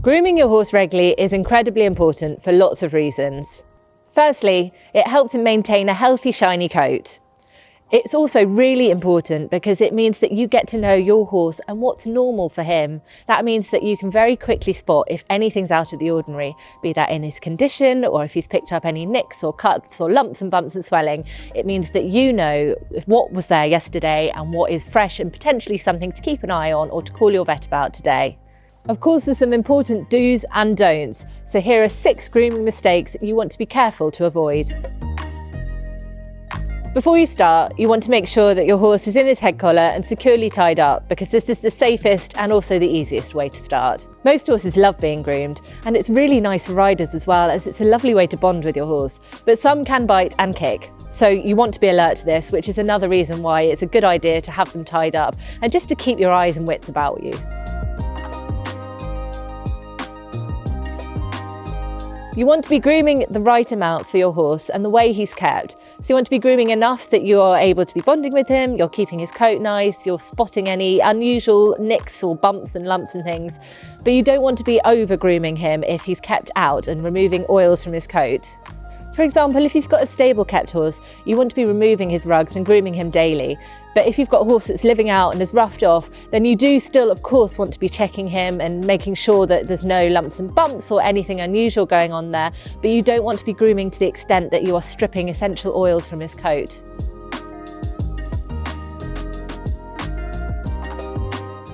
Grooming your horse regularly is incredibly important for lots of reasons. Firstly, it helps him maintain a healthy, shiny coat. It's also really important because it means that you get to know your horse and what's normal for him. That means that you can very quickly spot if anything's out of the ordinary, be that in his condition or if he's picked up any nicks or cuts or lumps and bumps and swelling. It means that you know what was there yesterday and what is fresh and potentially something to keep an eye on or to call your vet about today. Of course, there's some important do's and don'ts. So here are 6 grooming mistakes you want to be careful to avoid. Before you start, you want to make sure that your horse is in his head collar and securely tied up, because this is the safest and also the easiest way to start. Most horses love being groomed, and it's really nice for riders as well, as it's a lovely way to bond with your horse. But some can bite and kick, so you want to be alert to this, which is another reason why it's a good idea to have them tied up and just to keep your eyes and wits about you. You want to be grooming the right amount for your horse and the way he's kept. So you want to be grooming enough that you are able to be bonding with him, you're keeping his coat nice, you're spotting any unusual nicks or bumps and lumps and things. But you don't want to be over grooming him if he's kept out and removing oils from his coat. For example, if you've got a stable kept horse, you want to be removing his rugs and grooming him daily. But if you've got a horse that's living out and is roughed off, then you do still, of course, want to be checking him and making sure that there's no lumps and bumps or anything unusual going on there. But you don't want to be grooming to the extent that you are stripping essential oils from his coat.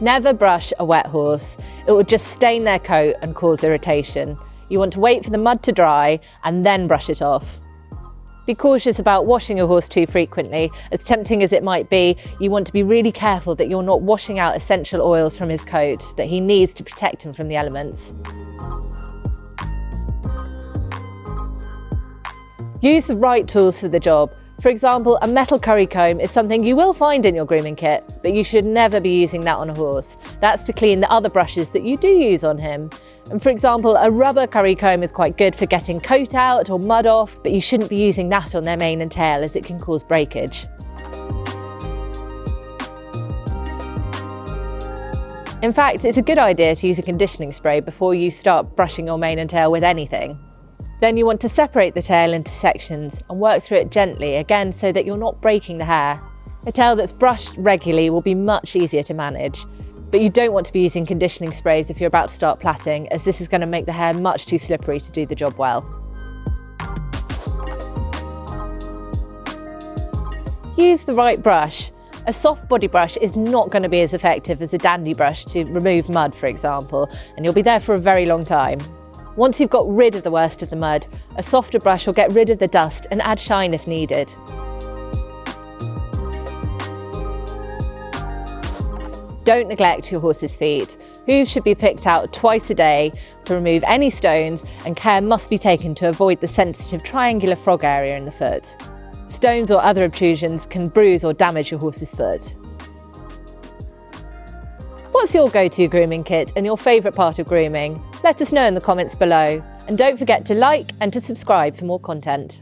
Never brush a wet horse. It will just stain their coat and cause irritation. You want to wait for the mud to dry and then brush it off. Be cautious about washing your horse too frequently. As tempting as it might be, you want to be really careful that you're not washing out essential oils from his coat that he needs to protect him from the elements. Use the right tools for the job. For example, a metal curry comb is something you will find in your grooming kit, but you should never be using that on a horse. That's to clean the other brushes that you do use on him. And for example, a rubber curry comb is quite good for getting coat out or mud off, but you shouldn't be using that on their mane and tail as it can cause breakage. In fact, it's a good idea to use a conditioning spray before you start brushing your mane and tail with anything. Then you want to separate the tail into sections and work through it gently, again so that you're not breaking the hair. A tail that's brushed regularly will be much easier to manage, but you don't want to be using conditioning sprays if you're about to start plaiting, as this is going to make the hair much too slippery to do the job well. Use the right brush. A soft body brush is not going to be as effective as a dandy brush to remove mud, for example, and you'll be there for a very long time. Once you've got rid of the worst of the mud, a softer brush will get rid of the dust and add shine if needed. Don't neglect your horse's feet. Hooves should be picked out twice a day to remove any stones, and care must be taken to avoid the sensitive triangular frog area in the foot. Stones or other obtrusions can bruise or damage your horse's foot. What's your go-to grooming kit and your favourite part of grooming? Let us know in the comments below. And don't forget to like and to subscribe for more content.